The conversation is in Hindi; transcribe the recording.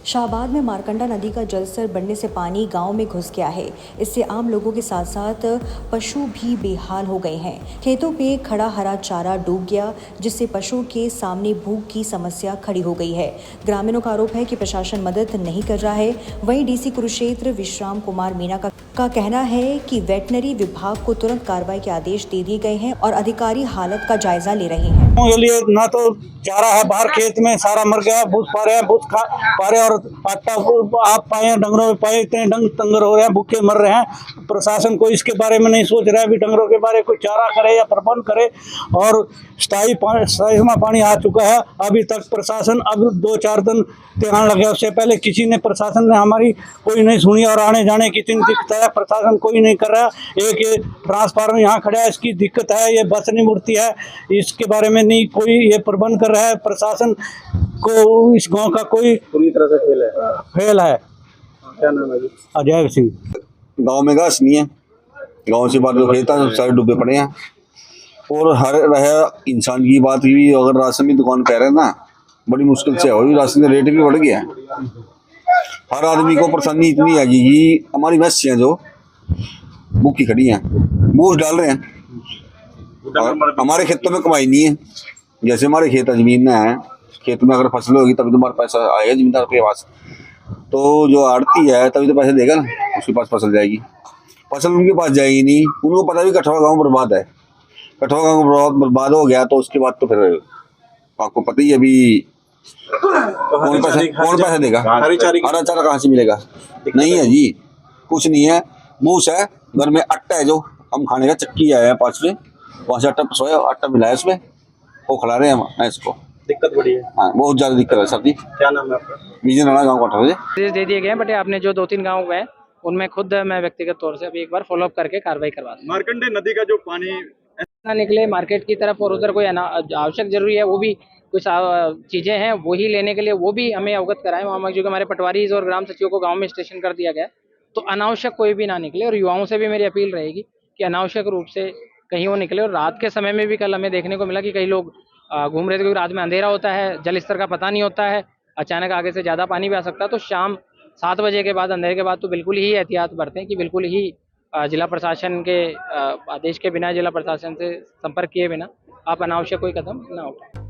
शाहबाद में मारकंडा नदी का जलस्तर बढ़ने से पानी गांव में घुस गया है। इससे आम लोगों के साथ साथ पशु भी बेहाल हो गए हैं। खेतों पे खड़ा हरा चारा डूब गया, जिससे पशुओं के सामने भूख की समस्या खड़ी हो गई है। ग्रामीणों का आरोप है कि प्रशासन मदद नहीं कर रहा है। वहीं डीसी कुरुक्षेत्र विश्राम कुमार मीना का कहना है कि वेटनरी विभाग को तुरंत कार्रवाई के आदेश दे दिए गए हैं और अधिकारी हालत का जायजा ले रहे हैं। के लिए ना तो चारा है, बाहर खेत में सारा मर गया, भूस पा रहे हैं, भूस खा पा रहे हैं और आटा आप पाए डंगरों में पाए, इतने डंगर हो रहे हैं, भूखे मर रहे हैं। प्रशासन कोई इसके बारे में नहीं सोच रहा है, अभी डंगरों के बारे में कोई चारा करे या प्रबंध करे। और स्थायी पानी आ चुका है, अभी तक प्रशासन अब 2-4 दिन ध्यान लगे, उससे पहले किसी ने प्रशासन ने हमारी कोई नहीं सुनी और आने जाने की इतनी दिक्कत है, प्रशासन कोई नहीं कर रहा। एक ये ट्रांसफार्मर यहाँ खड़ा है, इसकी दिक्कत है, ये बस नहीं मुड़ती है, इसके बारे में नहीं कोई ये प्रबंध कर रहा है। प्रशासन को इस गांव का कोई पूरी तरह से फेल है। क्या नाम है जी? अजय सिंह। गांव में घास नहीं है, गांव से बाहर जो खेत है सारे डूबे पड़े हैं। और हर रहे इंसान की बात भी, अगर राशन की दुकान कह रहे हैं ना, बड़ी मुश्किल से हो, राशन का रेट भी बढ़ गया है। हर आदमी को परेशानी इतनी है जी, हमारी भैंसियां जो भूखी खड़ी हैं, मूस डाल रहे हैं और हमारे खेतों में कमाई नहीं है। जैसे हमारे खेत जमीन है, खेत में अगर फसल होगी तभी तुम्हारा पैसा आएगा जमींदार के पास। तो जो आड़ती है तभी तो पैसे देगा ना, उसके पास फसल जाएगी। फसल उनके पास जाएगी नहीं, उनको पता भी कठवा गाँव बर्बाद है। कठवा गाँव बर्बाद हो गया तो उसके बाद तो फिर आपको पता ही अभी कौन पैसा देगा। हरा चारा कहाँ से मिलेगा? नहीं है जी, कुछ नहीं है। मूस है, घर में आटा है जो हम खाने का, चक्की आया है 5 में, वहाँ से आटा पसवाया, आटा मिलाया इसमें, वो खिला रहे हैं इसको। दिक्कत बड़ी है। हाँ, बहुत ज्यादा दिक्कत है सर जी। क्या नाम है आपका? विजय नाना गाँव का दे दिए गए हैं, बट आपने जो 2-3 गाँव गए उनमें खुद मैं व्यक्तिगत तौर से अभी एक बार फॉलोअप करके कार्रवाई करवा दूँ। मारकंडे नदी का जो पानी ना निकले मार्केट की तरफ और उधर कोई आवश्यक जरूरी है, वो भी कुछ चीज़ें हैं वही लेने के लिए वो भी हमें अवगत कराएं वहाँ, जो कि हमारे पटवारी और ग्राम सचिवों को गाँव में स्टेशन कर दिया गया। तो अनावश्यक कोई भी ना निकले, और युवाओं से भी मेरी अपील रहेगी कि अनावश्यक रूप से कहीं वो निकले। और रात के समय में भी कल हमें देखने को मिला कि कई लोग घूम रहे थे, क्योंकि रात में अंधेरा होता है, जल स्तर का पता नहीं होता है, अचानक आगे से ज़्यादा पानी भी आ सकता है। तो शाम 7 बजे के बाद, अंधेरे के बाद तो बिल्कुल ही एहतियात बरतें कि बिल्कुल ही जिला प्रशासन के आदेश के बिना, जिला प्रशासन से संपर्क किए बिना आप अनावश्यक कोई कदम ना उठाएं।